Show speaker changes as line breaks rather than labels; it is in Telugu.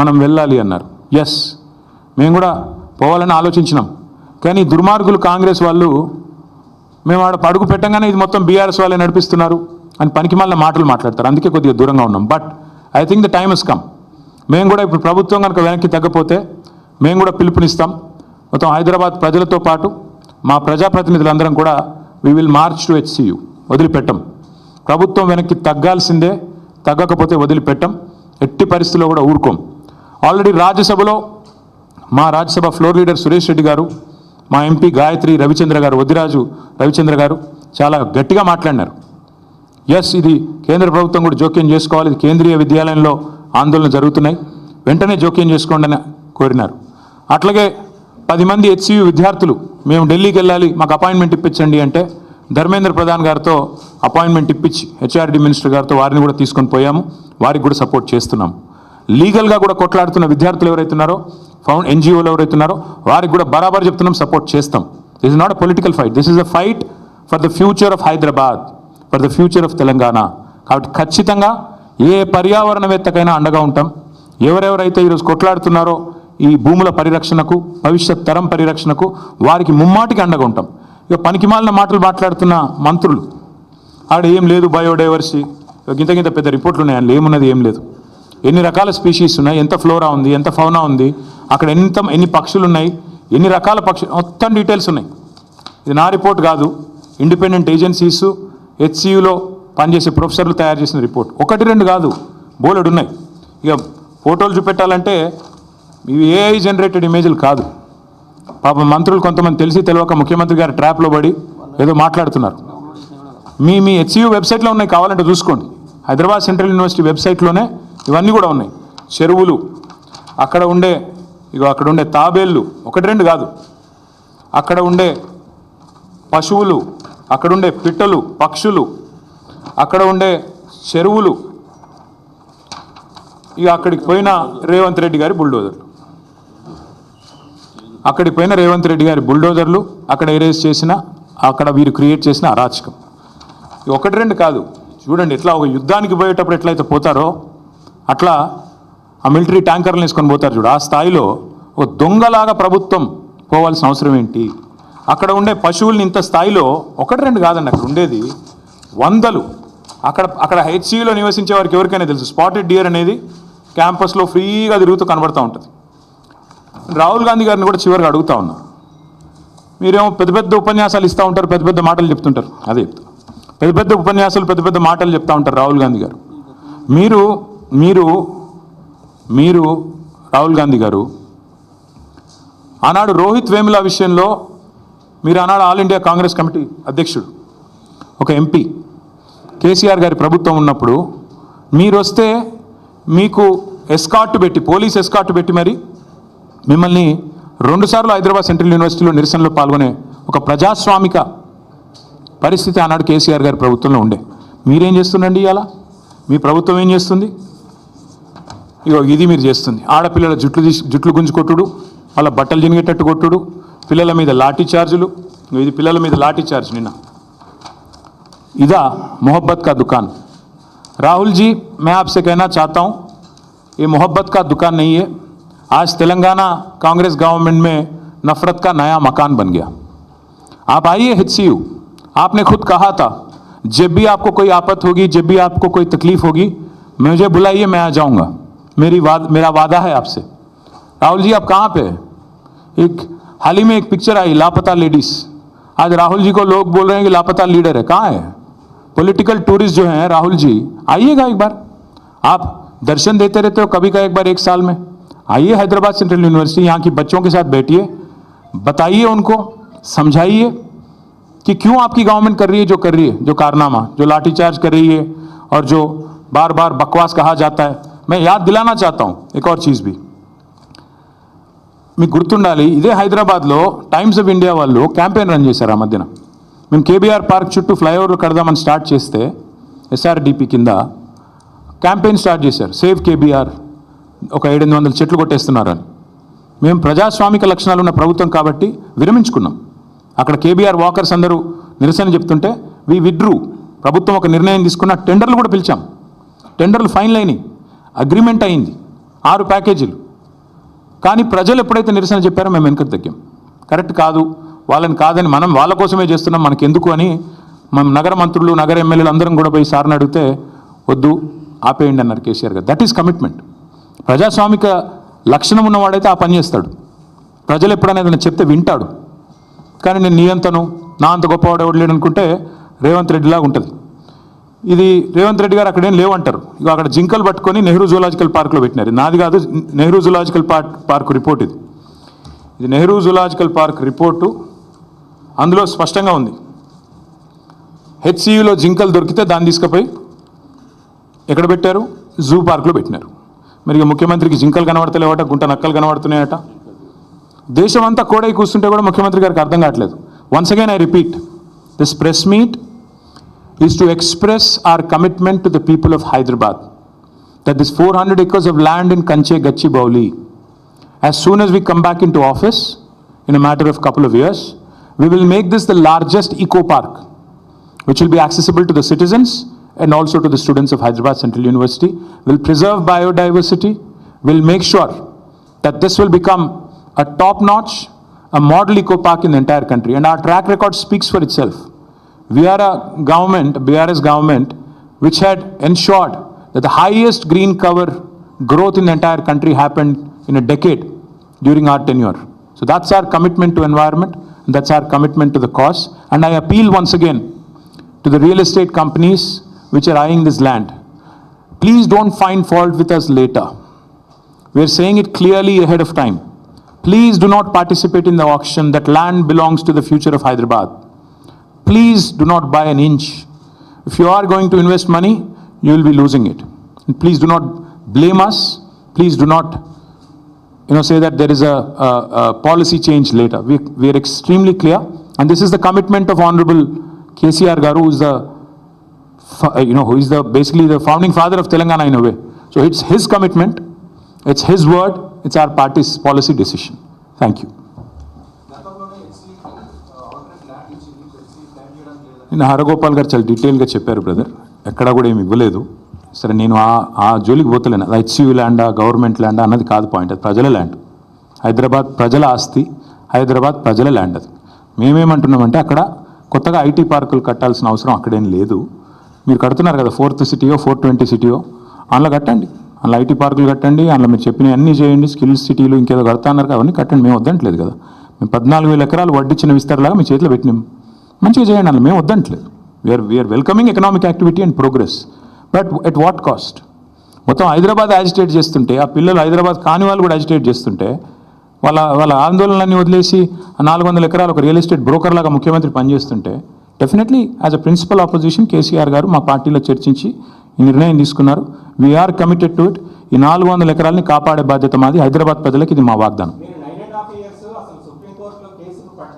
మనం వెళ్ళాలి అన్నారు. ఎస్, మేము కూడా పోవాలని ఆలోచించినాం. కానీ దుర్మార్గులు కాంగ్రెస్ వాళ్ళు మేము ఆడ అడుగు పెట్టంగానే ఇది మొత్తం బీఆర్ఎస్ వాళ్ళే నడిపిస్తున్నారు అని పనికిమాలిన మాటలు మాట్లాడతారు. అందుకే కొద్దిగా దూరంగా ఉన్నాం. But I think the time has come. మేము కూడా ఇప్పుడు ప్రభుత్వం కనుక వెనక్కి తగ్గపోతే మేము కూడా పిలుపునిస్తాం. మొత్తం హైదరాబాద్ ప్రజలతో పాటు మా ప్రజాప్రతినిధులందరం కూడా we will March to HCU. వదిలిపెట్టం. ప్రభుత్వం వెనక్కి తగ్గాల్సిందే, తగ్గకపోతే వదిలిపెట్టం. ఎట్టి పరిస్థితుల్లో కూడా ఊరుకోం. ఆల్రెడీ రాజ్యసభలో మా రాజ్యసభ ఫ్లోర్ లీడర్ సురేష్ రెడ్డి గారు, మా ఎంపీ గాయత్రి రవిచంద్ర గారు, వద్దిరాజు రవిచంద్ర గారు చాలా గట్టిగా మాట్లాడినారు. ఎస్, ఇది కేంద్ర ప్రభుత్వం కూడా జోక్యం చేసుకోవాలి. ఇది కేంద్రీయ విద్యాలయంలో ఆందోళన జరుగుతున్నాయి, వెంటనే జోక్యం చేసుకోండి అని కోరినారు. అట్లాగే 10 మంది HCU విద్యార్థులు మేము ఢిల్లీకి వెళ్ళాలి, మాకు అపాయింట్మెంట్ ఇప్పించండి అంటే ధర్మేంద్ర ప్రధాన్ గారితో అపాయింట్మెంట్ ఇప్పించి HRD మినిస్టర్ గారితో వారిని కూడా తీసుకొని పోయాము. వారికి కూడా సపోర్ట్ చేస్తున్నాము. లీగల్గా కూడా కొట్లాడుతున్న విద్యార్థులు ఎవరైతున్నారో, NGOలు ఎవరైతున్నారో వారికి కూడా బరాబర్ చెప్తున్నాం, సపోర్ట్ చేస్తాం. This is not a political fight, this is a fight for the future of Hyderabad, for the future of Telangana. కాబట్టి ఖచ్చితంగా ఏ పర్యావరణవేత్తకైనా అండగా ఉంటాం. ఎవరెవరైతే ఈరోజు కొట్లాడుతున్నారో ఈ భూముల పరిరక్షణకు, భవిష్యత్ తరం పరిరక్షణకు, వారికి ముమ్మాటికి అండగా ఉంటాం. ఇక పనికిమాలిన మాటలు మాట్లాడుతున్న మంత్రులు, ఆడ ఏం లేదు బయోడైవర్సిటీ, గింత పెద్ద రిపోర్ట్లు ఉన్నాయి, అందులో ఏమున్నది ఏం లేదు. ఎన్ని రకాల స్పీషీస్ ఉన్నాయి, ఎంత ఫ్లోరా ఉంది, ఎంత ఫౌనా ఉంది, అక్కడ ఎన్ని పక్షులు ఉన్నాయి, ఎన్ని రకాల పక్షులు, మొత్తం డీటెయిల్స్ ఉన్నాయి. ఇది నా రిపోర్ట్ కాదు, ఇండిపెండెంట్ ఏజెన్సీస్ HCUలో పనిచేసే ప్రొఫెసర్లు తయారు చేసిన రిపోర్ట్. 1-2 కాదు, బోలెడు ఉన్నాయి. ఇక ఫోటోలు చూపెట్టాలంటే ఇవి AI జనరేటెడ్ ఇమేజ్లు కాదు. పాపం మంత్రులు కొంతమంది తెలిసి తెలియక ముఖ్యమంత్రి గారి ట్రాప్లో పడి ఏదో మాట్లాడుతున్నారు. మీ HCU వెబ్సైట్లో ఉన్నాయి, కావాలంటే చూసుకోండి. హైదరాబాద్ సెంట్రల్ యూనివర్సిటీ వెబ్సైట్లోనే ఇవన్నీ కూడా ఉన్నాయి. చెరువులు, అక్కడ ఉండే తాబేళ్ళు, 1-2 కాదు, అక్కడ ఉండే పశువులు, అక్కడ ఉండే పిట్టలు, పక్షులు, అక్కడ ఉండే చెరువులు, ఇక అక్కడికి పోయిన రేవంత్ రెడ్డి గారి బుల్డోజర్లు, అక్కడ ఎరేజ్ చేసిన, అక్కడ వీరు క్రియేట్ చేసిన అరాచకం. 1-2 కాదు, చూడండి ఎట్లా ఒక యుద్ధానికి పోయేటప్పుడు ఎట్లయితే పోతారో అట్లా ఆ మిలిటరీ ట్యాంకర్లు వేసుకొని పోతారు చూడు, ఆ స్థాయిలో ఒక దొంగలాగా ప్రభుత్వం పోవాల్సిన అవసరం ఏంటి? అక్కడ ఉండే పశువుల్ని ఇంత స్థాయిలో 1-2 కాదండి, అక్కడ ఉండేది వందలు. అక్కడ HCUలో నివసించే వారికి ఎవరికైనా తెలుసు, స్పాటెడ్ డియర్ అనేది క్యాంపస్లో ఫ్రీగా తిరుగుతూ కనబడుతూ ఉంటుంది. రాహుల్ గాంధీ గారిని కూడా చివరిగా అడుగుతా ఉన్నా, మీరేమో పెద్ద ఉపన్యాసాలు ఇస్తూ ఉంటారు, పెద్ద మాటలు చెప్తుంటారు. అదే పెద్ద ఉపన్యాసాలు, పెద్ద మాటలు చెప్తూ ఉంటారు రాహుల్ గాంధీ గారు. మీరు రాహుల్ గాంధీ గారు ఆనాడు రోహిత్ వేముల విషయంలో మీరు ఆనాడు ఆల్ ఇండియా కాంగ్రెస్ కమిటీ అధ్యక్షుడు, ఒక ఎంపీ, కేసీఆర్ గారి ప్రభుత్వం ఉన్నప్పుడు మీరు వస్తే మీకు పోలీస్ ఎస్కార్ట్ పెట్టి మరి మిమ్మల్ని 2 సార్లు హైదరాబాద్ సెంట్రల్ యూనివర్సిటీలో నిరసనలో పాల్గొనే ఒక ప్రజాస్వామిక పరిస్థితి ఆనాడు కేసీఆర్ గారి ప్రభుత్వంలో ఉండే. మీరేం చేస్తుండండి ఇవాళ? మీ ప్రభుత్వం ఏం చేస్తుంది? ఇది మీరు చేస్తుంది. ఆడపిల్లల జుట్లు గుంజు కొట్టుడు, వాళ్ళ బట్టలు జినిగేటట్టు కొట్టుడు, పిల్లల మీద లాఠీ చార్జులు. ఇది పిల్లల మీద లాఠీ చార్జ్ నిన్న. इदा मोहब्बत का दुकान। राहुल जी, मैं आपसे कहना चाहता हूँ, ये मोहब्बत का दुकान नहीं है। आज तेलंगाना कांग्रेस गवर्नमेंट में नफरत का नया मकान बन गया। आप आइए HCU, आपने खुद कहा था जब भी आपको कोई आफत होगी, जब भी आपको कोई तकलीफ होगी, मुझे बुलाइए, मैं आ जाऊँगा। मेरा वादा है आपसे। राहुल जी, आप कहाँ पे? हाल ही में एक पिक्चर आई, लापता लेडीज़। आज राहुल जी को लोग बोल रहे हैं कि लापता लीडर है। कहाँ है? पॉलिटिकल टूरिस्ट जो हैं राहुल जी, आइएगा एक बार। आप दर्शन देते रहते हो कभी का एक बार 1 साल में, आइए हैदराबाद सेंट्रल यूनिवर्सिटी, यहाँ की बच्चों के साथ बैठिए, बताइए उनको, समझाइए कि क्यों आपकी गवर्नमेंट कर रही है जो कर रही है, जो कारनामा, जो लाठीचार्ज कर रही है और जो बार बार बकवास कहा जाता है। मैं याद दिलाना चाहता हूँ एक और चीज़ भी, మీకు గుర్తుండాలి, ఇదే హైదరాబాద్లో టైమ్స్ ఆఫ్ ఇండియా వాళ్ళు క్యాంపెయిన్ రన్ చేశారు. ఆ మధ్యన మేము KBR పార్క్ చుట్టూ ఫ్లైఓవర్లు కడదామని స్టార్ట్ చేస్తే SRDP కింద క్యాంపెయిన్ స్టార్ట్ చేశారు, సేవ్ KBR, ఒక 700 చెట్లు కొట్టేస్తున్నారని. మేము ప్రజాస్వామిక లక్షణాలు ఉన్న ప్రభుత్వం కాబట్టి విరమించుకున్నాం. అక్కడ KBR వాకర్స్ అందరూ నిరసన చెప్తుంటే వి విడ్రూ. ప్రభుత్వం ఒక నిర్ణయం తీసుకున్న, టెండర్లు కూడా పిలిచాం, టెండర్లు ఫైనల్ అయినాయి, అగ్రిమెంట్ అయింది. 6 ప్యాకేజీలు. కానీ ప్రజలు ఎప్పుడైతే నిరసన చెప్పారో మేము వెనుకకు తగ్గాం. కరెక్ట్ కాదు, వాళ్ళని కాదని మనం వాళ్ళ కోసమే చేస్తున్నాం, మనకి ఎందుకు అని మనం నగర మంత్రులు, నగర ఎమ్మెల్యేలు అందరం కూడా పోయి సార్ని అడిగితే వద్దు ఆపేయండి అన్నారు కేసీఆర్ గారు. That is commitment. ప్రజాస్వామిక లక్షణం ఉన్నవాడైతే ఆ పని చేస్తాడు. ప్రజలు ఎప్పుడైనా ఏదైనా చెప్తే వింటాడు. కానీ నేను నీ అంతను నా అంత గొప్పవాడు ఎవడు లేడు అనుకుంటే రేవంత్ రెడ్డిలాగా ఉంటుంది. ఇది రేవంత్ రెడ్డి గారు అక్కడేం లేవంటారు. ఇక అక్కడ జింకలు పట్టుకొని నెహ్రూ జూలాజికల్ పార్క్లో పెట్టినారు. నాది కాదు, నెహ్రూ జూలాజికల్ పార్క్ రిపోర్ట్ ఇది నెహ్రూ జూలాజికల్ పార్క్ రిపోర్టు. అందులో స్పష్టంగా ఉంది, హెచ్సియులో జింకలు దొరికితే దాన్ని తీసుకుపోయి ఎక్కడ పెట్టారు, జూ పార్క్లో పెట్టినారు. మరి ఇక ముఖ్యమంత్రికి జింకలు కనబడతలేవట, గుంట నక్కలు కనబడుతున్నాయట. దేశం అంతా కోడై కూర్చుంటే కూడా ముఖ్యమంత్రి గారికి అర్థం కావట్లేదు. Once again I repeat, this press meet is to express our commitment to the people of Hyderabad that this 400 acres of land in Kanche Gachibowli, as soon as we come back into office in a matter of couple of years, we will make this the largest eco park which will be accessible to the citizens and also to the students of Hyderabad Central University. Will preserve biodiversity, will make sure that this will become a top notch, a model eco park in the entire country, and our track record speaks for itself. We are a government, BRS government, which had ensured that the highest green cover growth in the entire country happened in a decade during our tenure. So that's our commitment to environment, and that's our commitment to the cause. And I appeal once again to the real estate companies which are eyeing this land. Please don't find fault with us later. We are saying it clearly ahead of time. Please do not participate in the auction. That land belongs to the future of Hyderabad. Please do not buy an inch. If you are going to invest money, you will be losing it. And please do not blame us. Please do not, say that there is a policy change later. We are extremely clear, and this is the commitment of Honorable KCR Garu, who is basically the founding father of Telangana in a way. So it's his commitment, it's his word, it's our party's policy decision. Thank you. నేను హరగోపాల్ గారు చాలా డీటెయిల్గా చెప్పారు బ్రదర్, ఎక్కడా కూడా ఏమి ఇవ్వలేదు. సరే, నేను ఆ జోలికి పోతలేను. అది హెచ్సియు ల్యాండా, గవర్నమెంట్ ల్యాండా అన్నది కాదు పాయింట్. అది ప్రజల ల్యాండ్. హైదరాబాద్ ప్రజల ఆస్తి, హైదరాబాద్ ప్రజల ల్యాండ్. అది మేమేమంటున్నామంటే అక్కడ కొత్తగా ఐటీ పార్కులు కట్టాల్సిన అవసరం అక్కడేం లేదు. మీరు కడుతున్నారు కదా, 4th సిటీయో 420 సిటీయో, అందులో కట్టండి. అందులో ఐటీ పార్కులు కట్టండి, అందులో మీరు చెప్పినవి అన్నీ చేయండి. స్కిల్స్ సిటీలు ఇంకేదో కడతా అన్నారు, అవన్నీ కట్టండి. మేము వద్దంటలేదు కదా. మేము 14,000 ఎకరాలు వడ్డిచ్చిన విస్తారలాగా మీ చేతిలో పెట్టినాం. మంచిగా చేయండి, అలా మేము వద్దంటలేదు. We're welcoming economic activity and progress, but at what cost? మొత్తం హైదరాబాద్ యాజిటేట్ చేస్తుంటే, ఆ పిల్లలు హైదరాబాద్ కాని వాళ్ళు కూడా యాజిటేట్ చేస్తుంటే, వాళ్ళ ఆందోళనలన్నీ వదిలేసి 400 ఎకరాలు ఒక రియల్ ఎస్టేట్ బ్రోకర్ లాగా ముఖ్యమంత్రి పనిచేస్తుంటే, definitely as a principal opposition KCR గారు మా పార్టీలో చర్చించి ఈ నిర్ణయం తీసుకున్నారు. We're committed to it. ఈ 400 ఎకరాలని కాపాడే బాధ్యత మాది. హైదరాబాద్ ప్రజలకు ఇది మా వాగ్దానం.